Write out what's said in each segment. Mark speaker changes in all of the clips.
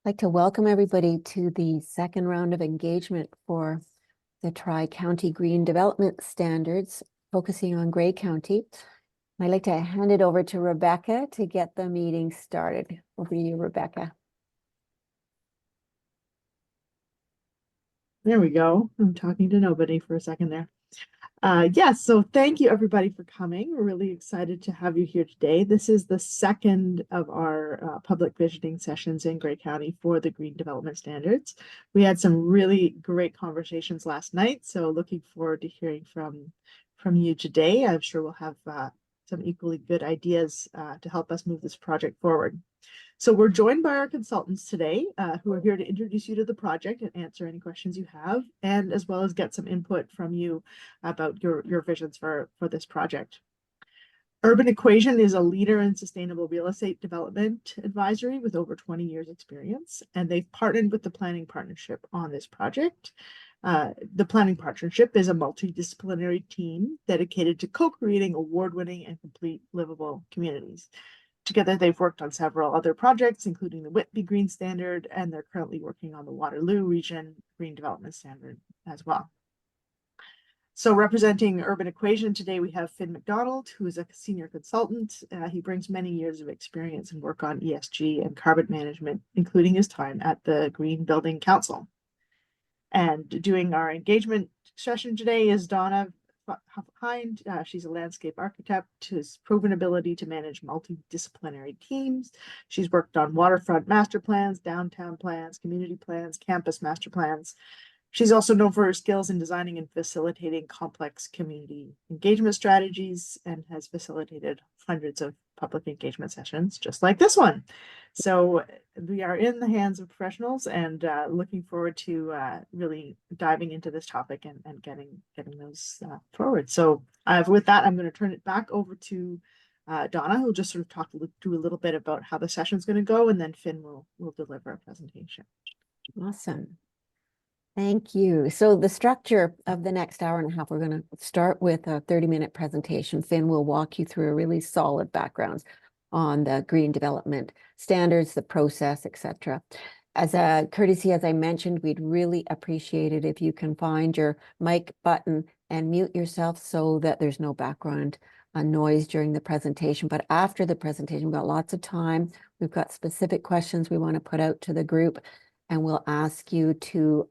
Speaker 1: I'd like to welcome everybody to the second round of engagement for the Tri-County Green Development Standards, focusing on Grey County. I'd like to hand it over to Rebecca to get the meeting started. Over to you, Rebecca.
Speaker 2: There we go. I'm talking to nobody for a second there. So thank you everybody for coming. We're really excited to have you here today. This is the second of our public visioning sessions in Grey County for the Green Development Standards. We had some really great conversations last night, so looking forward to hearing from you today. I'm sure we'll have some equally good ideas to help us move this project forward. So we're joined by our consultants today who are here to introduce you to the project and answer any questions you have, and as well as get some input from you about your visions for this project. Urban Equation is a leader in sustainable real estate development advisory with over 20 years experience, and they've partnered with the Planning Partnership on this project. The Planning Partnership is a multidisciplinary team dedicated to co-creating award-winning and complete livable communities. Together, they've worked on several other projects, including the Whitby Green Standard, and they're currently working on the Waterloo Region Green Development Standard as well. So representing Urban Equation today, we have Finn McDonald, who is a senior consultant. He brings many years of experience and work on ESG and carbon management, including his time at the Green Building Council. And doing our engagement session today is Donna Hind. She's a landscape architect who's proven ability to manage multidisciplinary teams. She's worked on waterfront master plans, downtown plans, community plans, campus master plans. She's also known for her skills in designing and facilitating complex community engagement strategies and has facilitated hundreds of public engagement sessions just like this one. So we are in the hands of professionals and looking forward to really diving into this topic and getting those forward. So with that, I'm going to turn it back over to Donna, who'll just sort of talk through a little bit about how the session's going to go, and then Finn will deliver a presentation.
Speaker 1: Awesome. Thank you. So the structure of the next hour and a half, we're going to start with a 30-minute presentation. Finn will walk you through a really solid background on the green development standards, the process, etc. As a courtesy, as I mentioned, we'd really appreciate it if you can find your mic button and mute yourself so that there's no background noise during the presentation. But after the presentation, we've got lots of time. We've got specific questions we want to put out to the group. And we'll ask you to,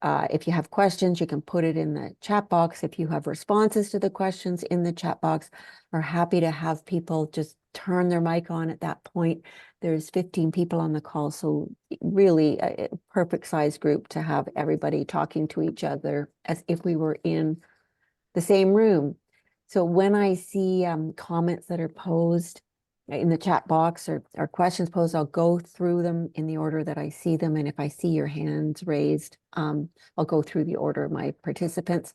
Speaker 1: if you have questions, you can put it in the chat box. If you have responses to the questions in the chat box, we're happy to have people just turn their mic on at that point. There's 15 people on the call, so really a perfect size group to have everybody talking to each other as if we were in the same room. So when I see comments that are posed in the chat box or questions posed, I'll go through them in the order that I see them. And if I see your hands raised, I'll go through the order of my participants.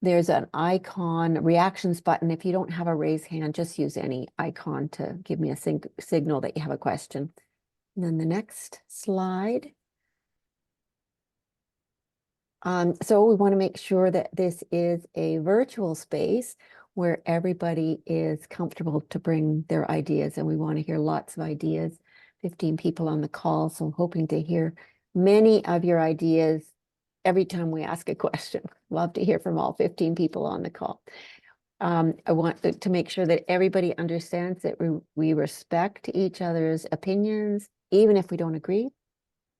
Speaker 1: There's an icon, reactions button. If you don't have a raise hand, just use any icon to give me a signal that you have a question. And then the next slide. So we want to make sure that this is a virtual space where everybody is comfortable to bring their ideas, and we want to hear lots of ideas. 15 people on the call, so I'm hoping to hear many of your ideas every time we ask a question. Love to hear from all 15 people on the call. I want to make sure that everybody understands that we respect each other's opinions, even if we don't agree.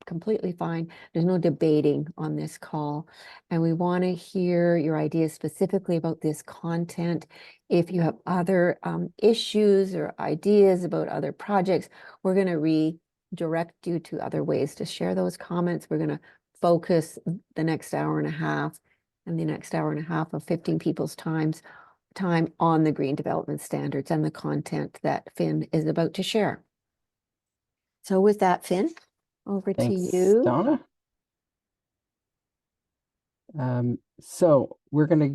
Speaker 1: Completely fine. There's no debating on this call, and we want to hear your ideas specifically about this content. If you have other issues or ideas about other projects, we're going to redirect you to other ways to share those comments. We're going to focus the next hour and a half and the next hour and a half of 15 people's time on the green development standards and the content that Finn is about to share. So with that, Finn, over
Speaker 3: Thanks,
Speaker 1: to you,
Speaker 3: Donna. So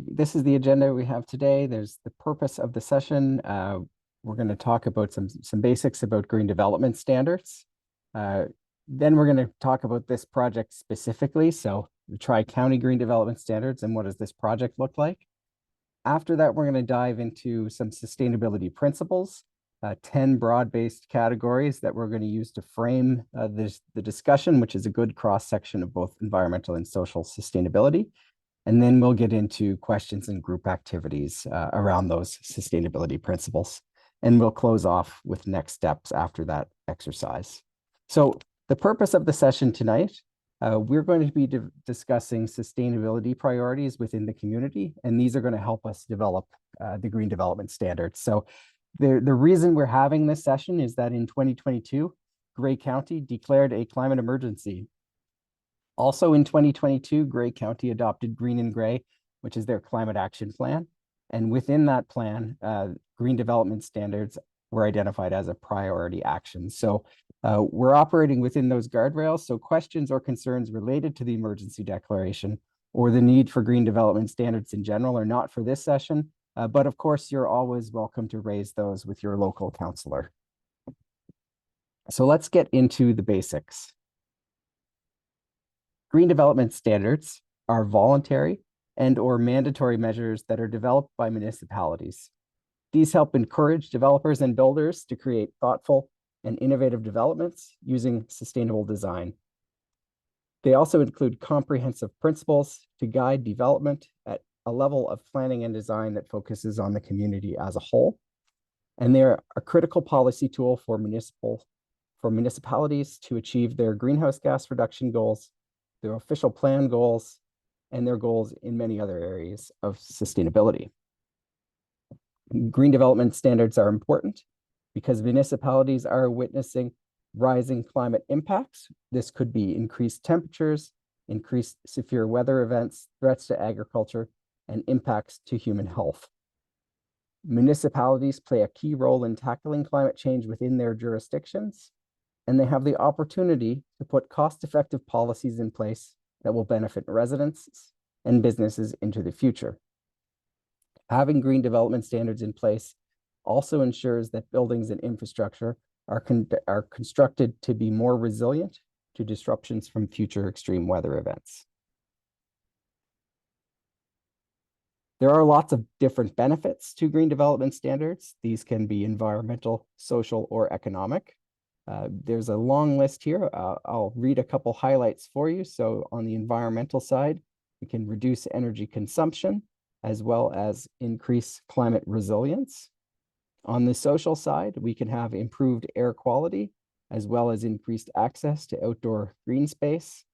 Speaker 3: this is the agenda we have today. There's the purpose of the session. We're going to talk about some basics about green development standards. Then we're going to talk about this project specifically. So the Tri-County Green Development Standards and what does this project look like. After that, we're going to dive into some sustainability principles. 10 broad-based categories that we're going to use to frame the discussion, which is a good cross-section of both environmental and social sustainability. And then we'll get into questions and group activities around those sustainability principles. And we'll close off with next steps after that exercise. So the purpose of the session tonight, we're going to be discussing sustainability priorities within the community, and these are going to help us develop the green development standards. So the reason we're having this session is that in 2022, Grey County declared a climate emergency. Also in 2022, Grey County adopted Green and Grey, which is their climate action plan. And within that plan, green development standards were identified as a priority action. So we're operating within those guardrails. So questions or concerns related to the emergency declaration or the need for green development standards in general are not for this session. But of course, you're always welcome to raise those with your local councillor. So let's get into the basics. Green development standards are voluntary and/or mandatory measures that are developed by municipalities. These help encourage developers and builders to create thoughtful and innovative developments using sustainable design. They also include comprehensive principles to guide development at a level of planning and design that focuses on the community as a whole. And they're a critical policy tool for municipalities to achieve their greenhouse gas reduction goals, their official plan goals, and their goals in many other areas of sustainability. Green development standards are important because municipalities are witnessing rising climate impacts. This could be increased temperatures, increased severe weather events, threats to agriculture, and impacts to human health. Municipalities play a key role in tackling climate change within their jurisdictions, and they have the opportunity to put cost-effective policies in place that will benefit residents and businesses into the future. Having green development standards in place also ensures that buildings and infrastructure are constructed to be more resilient to disruptions from future extreme weather events. There are lots of different benefits to green development standards. These can be environmental, social, or economic. There's a long list here. I'll read a couple highlights for you. So on the environmental side, we can reduce energy consumption as well as increase climate resilience. On the social side, we can have improved air quality as well as increased access to outdoor green space.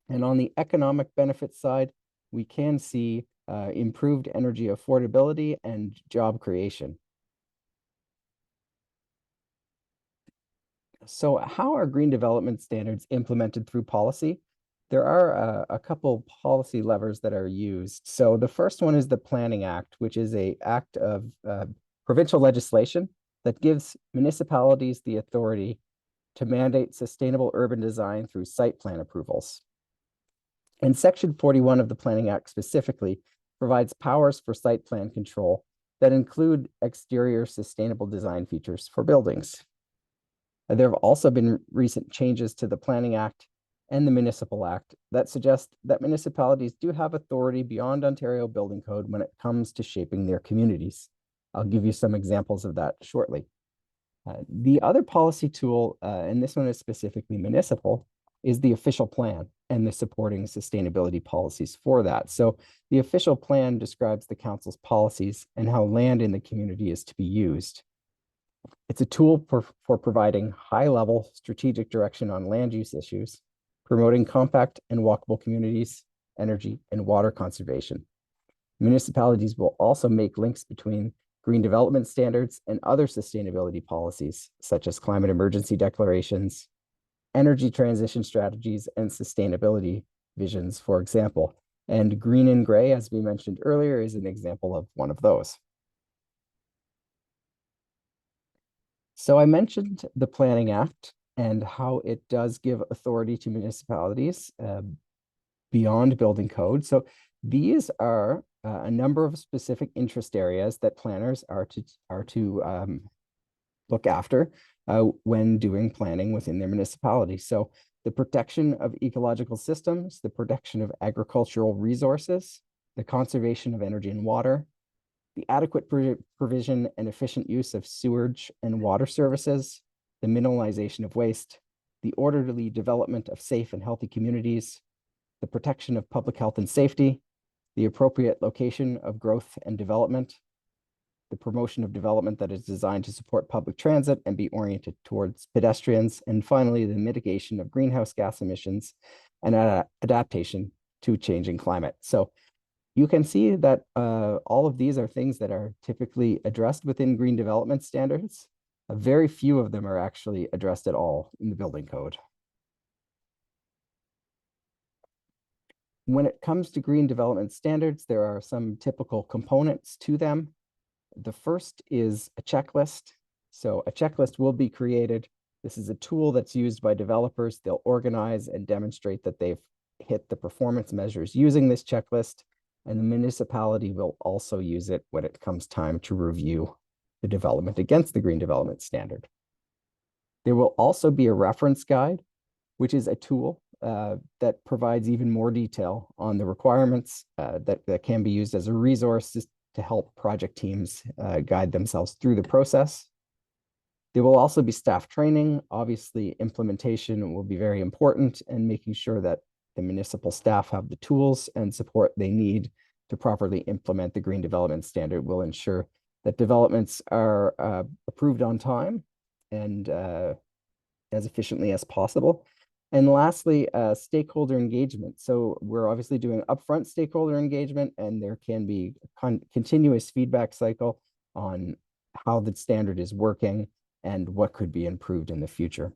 Speaker 3: And on the economic benefits side, we can see improved energy affordability and job creation. So how are green development standards implemented through policy? There are a couple policy levers that are used. So the first one is the Planning Act, which is an act of provincial legislation that gives municipalities the authority to mandate sustainable urban design through site plan approvals. And Section 41 of the Planning Act specifically provides powers for site plan control that include exterior sustainable design features for buildings. There have also been recent changes to the Planning Act and the Municipal Act that suggest that municipalities do have authority beyond Ontario Building Code when it comes to shaping their communities. I'll give you some examples of that shortly. The other policy tool, and this one is specifically municipal, is the official plan and the supporting sustainability policies for that. So the official plan describes the council's policies and how land in the community is to be used. It's a tool for providing high-level strategic direction on land use issues, promoting compact and walkable communities, energy, and water conservation. Municipalities will also make links between green development standards and other sustainability policies, such as climate emergency declarations, energy transition strategies, and sustainability visions, for example. And Green and Grey, as we mentioned earlier, is an example of one of those. So I mentioned the Planning Act and how it does give authority to municipalities beyond building code. So these are a number of specific interest areas that planners are to look after when doing planning within their municipality. So the protection of ecological systems, the protection of agricultural resources, the conservation of energy and water, the adequate provision and efficient use of sewage and water services, the minimalization of waste, the orderly development of safe and healthy communities, the protection of public health and safety, the appropriate location of growth and development, the promotion of development that is designed to support public transit and be oriented towards pedestrians, and finally, the mitigation of greenhouse gas emissions and adaptation to changing climate. So you can see that all of these are things that are typically addressed within green development standards. Very few of them are actually addressed at all in the building code. When it comes to green development standards, there are some typical components to them. The first is a checklist. So a checklist will be created. This is a tool that's used by developers. They'll organize and demonstrate that they've hit the performance measures using this checklist, and the municipality will also use it when it comes time to review the development against the green development standard. There will also be a reference guide, which is a tool that provides even more detail on the requirements that can be used as a resource to help project teams guide themselves through the process. There will also be staff training. Obviously, implementation will be very important, and making sure that the municipal staff have the tools and support they need to properly implement the green development standard will ensure that developments are approved on time and as efficiently as possible. And lastly, stakeholder engagement. So we're obviously doing upfront stakeholder engagement, and there can be continuous feedback cycle on how the standard is working and what could be improved in the future.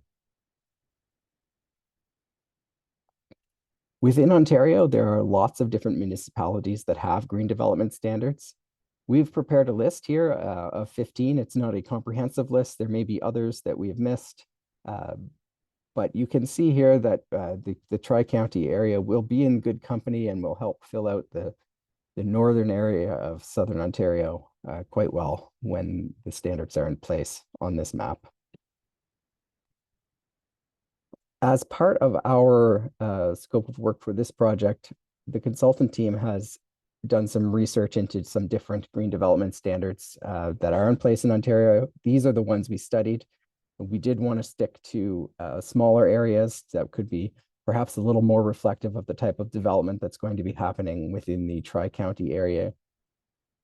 Speaker 3: Within Ontario, there are lots of different municipalities that have green development standards. We've prepared a list here of 15. It's not a comprehensive list. There may be others that we have missed. But you can see here that the Tri-County area will be in good company and will help fill out the northern area of Southern Ontario quite well when the standards are in place on this map. As part of our scope of work for this project, the consultant team has done some research into some different green development standards that are in place in Ontario. These are the ones we studied. We did want to stick to smaller areas that could be perhaps a little more reflective of the type of development that's going to be happening within the Tri-County area.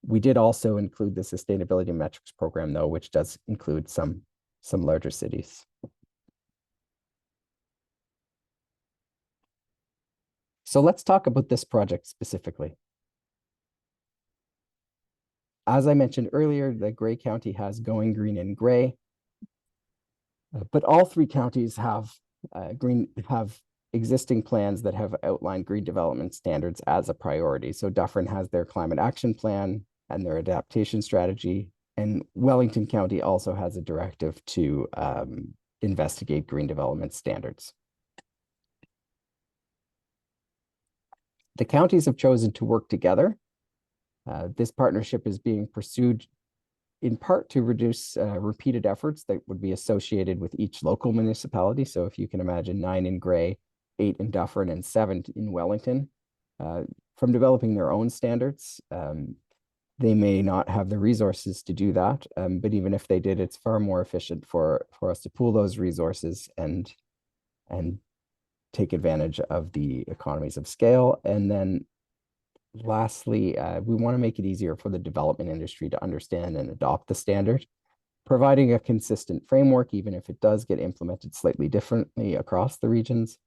Speaker 3: We did also include the sustainability metrics program, though, which does include some larger cities. So let's talk about this project specifically. As I mentioned earlier, the Grey County has Going Green in Grey, but all three counties have existing plans that have outlined green development standards as a priority. So Dufferin has their climate action plan and their adaptation strategy, and Wellington County also has a directive to investigate green development standards. The counties have chosen to work together. This partnership is being pursued in part to reduce repeated efforts that would be associated with each local municipality. So if you can imagine 9 in Grey, 8 in Dufferin, and 7 in Wellington, from developing their own standards, they may not have the resources to do that. But even if they did, it's far more efficient for us to pool those resources and take advantage of the economies of scale. And then lastly, we want to make it easier for the development industry to understand and adopt the standard, providing a consistent framework, even if it does get implemented slightly differently across the regions,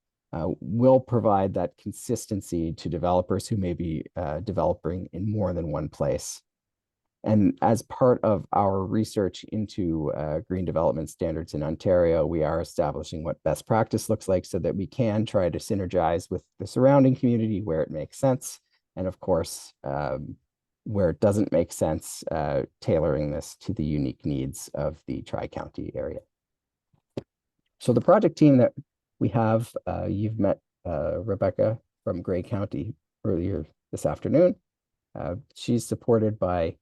Speaker 3: will provide that consistency to developers who may be developing in more than one place. And as part of our research into green development standards in Ontario, we are establishing what best practice looks like so that we can try to synergize with the surrounding community where it makes sense. And of course, where it doesn't make sense, tailoring this to the unique needs of the Tri-County area. So the project team that we have, you've met Rebecca from Grey County earlier this afternoon. She's supported by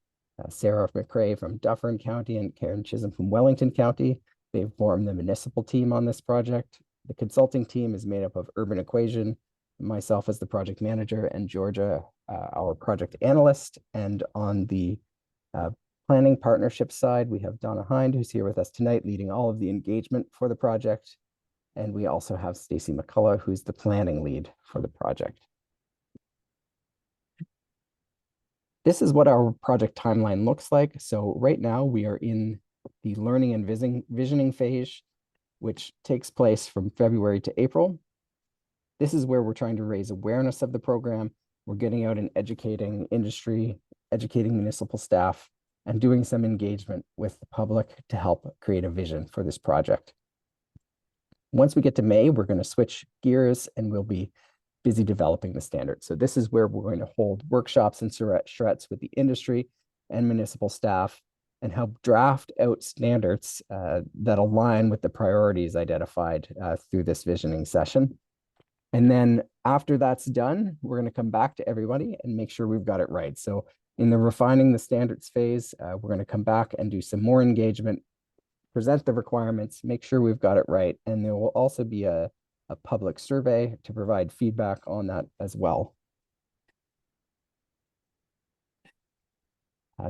Speaker 3: Sarah McRae from Dufferin County and Karen Chisholm from Wellington County. They've formed the municipal team on this project. The consulting team is made up of Urban Equation, myself as the project manager, and Georgia, our project analyst. And on the Planning partnership side, we have Donna Hind, who's here with us tonight, leading all of the engagement for the project. And we also have Stacy McCullough, who's the planning lead for the project. This is what our project timeline looks like. So right now we are in the learning and visioning phase, which takes place from February to April. This is where we're trying to raise awareness of the program. We're getting out and educating industry, educating municipal staff, and doing some engagement with the public to help create a vision for this project. Once we get to May, we're going to switch gears and we'll be busy developing the standard. So this is where we're going to hold workshops and charrettes with the industry and municipal staff and help draft out standards that align with the priorities identified through this visioning session. And then after that's done, we're going to come back to everybody and make sure we've got it right. So in the refining the standards phase, we're going to come back and do some more engagement, present the requirements, make sure we've got it right. And there will also be a public survey to provide feedback on that as well.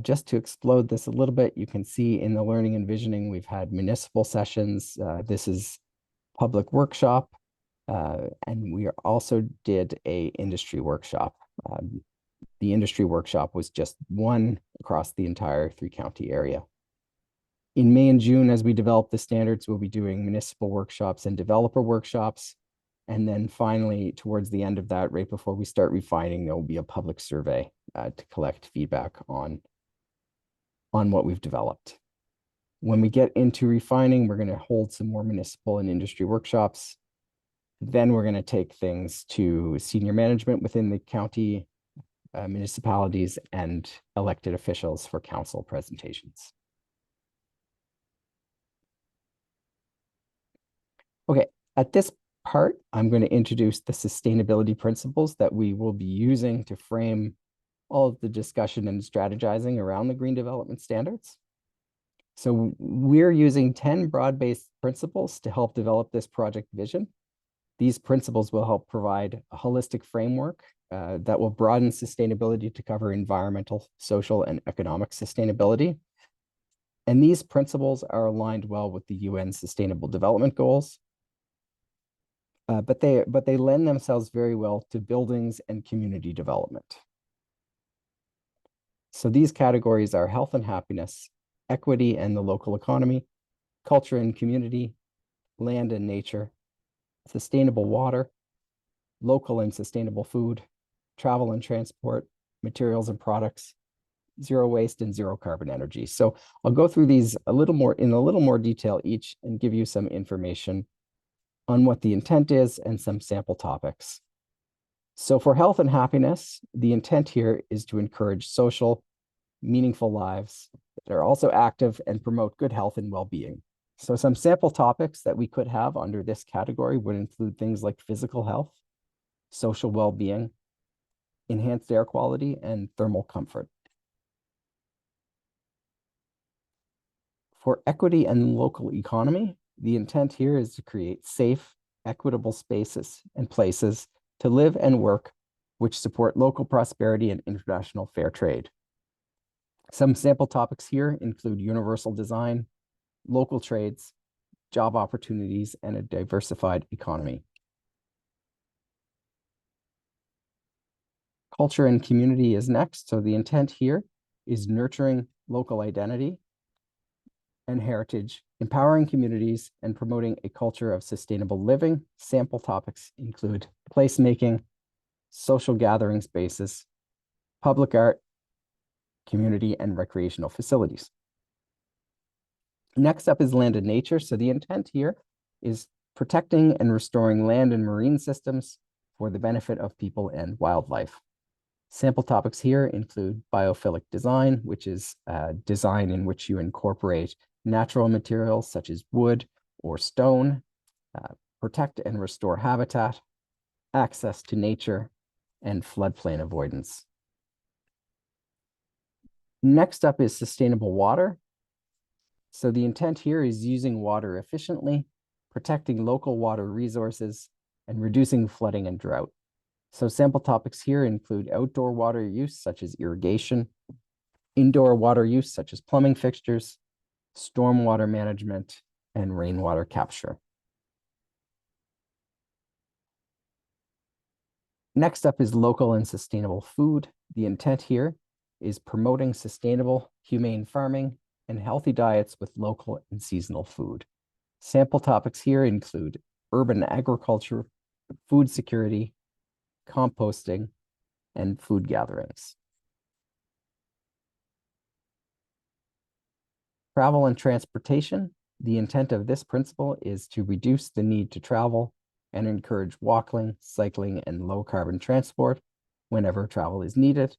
Speaker 3: Just to explode this a little bit, you can see in the learning and visioning, we've had municipal sessions. This is public workshop. And we also did a industry workshop. The industry workshop was just one across the entire 3-county area. In May and June, as we develop the standards, we'll be doing municipal workshops and developer workshops. And then finally, towards the end of that, right before we start refining, there will be a public survey to collect feedback on what we've developed. When we get into refining, we're going to hold some more municipal and industry workshops. Then we're going to take things to senior management within the county, municipalities, and elected officials for council presentations. Okay, at this part, I'm going to introduce the sustainability principles that we will be using to frame all of the discussion and strategizing around the green development standards. So we're using 10 broad-based principles to help develop this project vision. These principles will help provide a holistic framework that will broaden sustainability to cover environmental, social, and economic sustainability. And these principles are aligned well with the UN Sustainable Development Goals, but they lend themselves very well to buildings and community development. So these categories are health and happiness, equity and the local economy, culture and community, land and nature, sustainable water, local and sustainable food, travel and transport, materials and products, zero waste, and zero carbon energy. So I'll go through these in a little more detail each and give you some information on what the intent is and some sample topics. So for health and happiness, the intent here is to encourage social, meaningful lives that are also active and promote good health and well-being. So some sample topics that we could have under this category would include things like physical health, social well-being, enhanced air quality, and thermal comfort. For equity and local economy, the intent here is to create safe, equitable spaces and places to live and work, which support local prosperity and international fair trade. Some sample topics here include universal design, local trades, job opportunities, and a diversified economy. Culture and community is next. So the intent here is nurturing local identity and heritage, empowering communities, and promoting a culture of sustainable living. Sample topics include placemaking, social gathering spaces, public art, community and recreational facilities. Next up is land and nature. So the intent here is protecting and restoring land and marine systems for the benefit of people and wildlife. Sample topics here include biophilic design, which is design in which you incorporate natural materials such as wood or stone, protect and restore habitat, access to nature, and floodplain avoidance. Next up is sustainable water. So the intent here is using water efficiently, protecting local water resources, and reducing flooding and drought. So sample topics here include outdoor water use, such as irrigation, indoor water use such as plumbing fixtures, stormwater management, and rainwater capture. Next up is local and sustainable food. The intent here is promoting sustainable, humane farming and healthy diets with local and seasonal food. Sample topics here include urban agriculture, food security, composting, and food gatherings. Travel and transportation. The intent of this principle is to reduce the need to travel and encourage walking, cycling, and low carbon transport whenever travel is needed.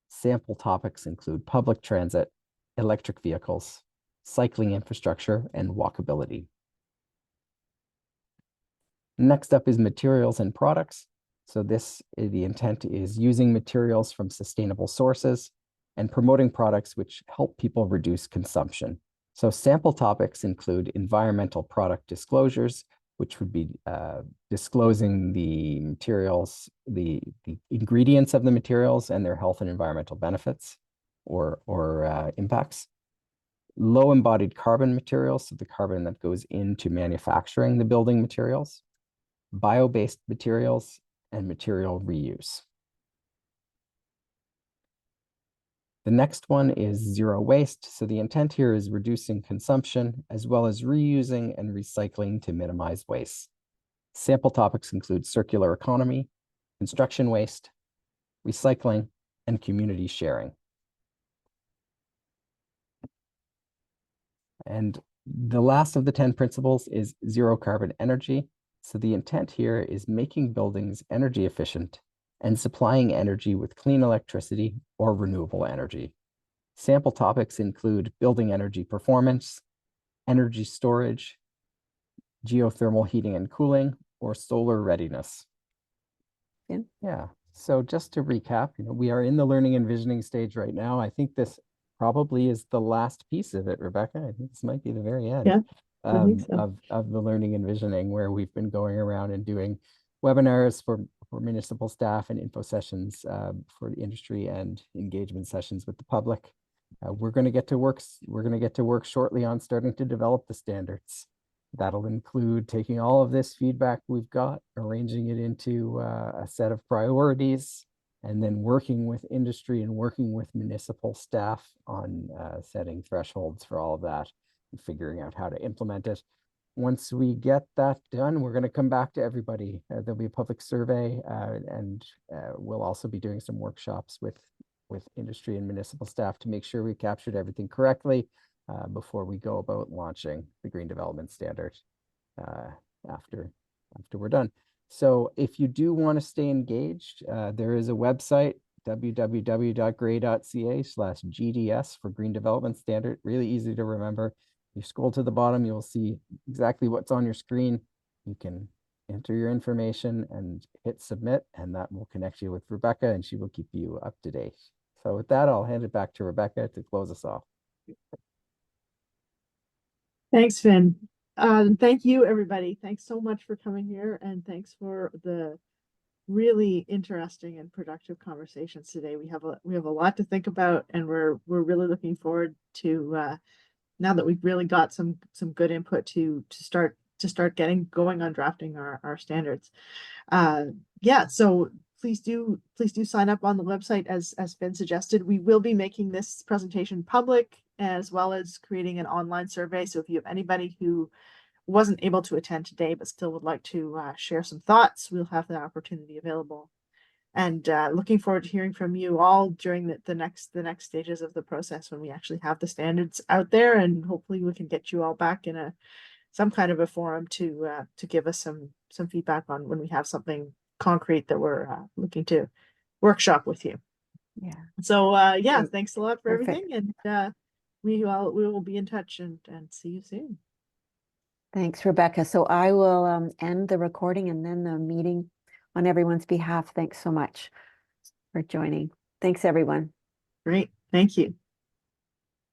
Speaker 3: Sample topics include public transit, electric vehicles, cycling infrastructure, and walkability. Next up is materials and products. So the intent is using materials from sustainable sources and promoting products which help people reduce consumption. So sample topics include environmental product disclosures, which would be disclosing the materials, the ingredients of the materials and their health and environmental benefits or impacts. Low embodied carbon materials, so the carbon that goes into manufacturing the building materials, bio-based materials, and material reuse. The next one is zero waste. So the intent here is reducing consumption as well as reusing and recycling to minimize waste. Sample topics include circular economy, construction waste, recycling, and community sharing. And the last of the 10 principles is zero carbon energy. So the intent here is making buildings energy efficient and supplying energy with clean electricity or renewable energy. Sample topics include building energy performance, energy storage, geothermal heating and cooling, or solar readiness. Yeah. So just to recap, we are in the learning and visioning stage right now. I think this probably is the last piece of it, Rebecca. I think this might be the very end.
Speaker 2: Yeah. I think so.
Speaker 3: Of the learning and visioning, where we've been going around and doing webinars for municipal staff and info sessions for the industry and engagement sessions with the public. We're going to get to work. We're going to get to work shortly on starting to develop the standards. That'll include taking all of this feedback we've got, arranging it into a set of priorities, and then working with industry and working with municipal staff on setting thresholds for all of that and figuring out how to implement it. Once we get that done, we're going to come back to everybody. There'll be a public survey and we'll also be doing some workshops with industry and municipal staff to make sure we captured everything correctly before we go about launching the Green Development Standard after we're done. So if you do want to stay engaged, there is a website, www.gray.ca/GDS for Green Development Standard. Really easy to remember. You scroll to the bottom, you'll see exactly what's on your screen. You can enter your information and hit submit, and that will connect you with Rebecca, and she will keep you up to date. So with that, I'll hand it back to Rebecca to close us off.
Speaker 2: Thanks, Finn. Thank you, everybody. Thanks so much for coming here, and thanks for the really interesting and productive conversations today. We have a lot to think about, and we're really looking forward to now that we've really got some good input to start getting going on drafting our standards. Yeah, so please do sign up on the website as Finn suggested. We will be making this presentation public as well as creating an online survey. So if you have anybody who wasn't able to attend today but still would like to share some thoughts, we'll have that opportunity available. And looking forward to hearing from you all during the next stages of the process when we actually have the standards out there, and hopefully we can get you all back in some kind of a forum to give us some feedback on when we have something concrete that we're looking to workshop with you.
Speaker 1: Yeah.
Speaker 2: So yeah, thanks a lot for
Speaker 1: Perfect.
Speaker 2: everything, and we will be in touch and see you soon.
Speaker 1: Thanks, Rebecca. So I will end the recording and then the meeting on everyone's behalf. Thanks so much for joining. Thanks, everyone.
Speaker 2: Great. Thank you.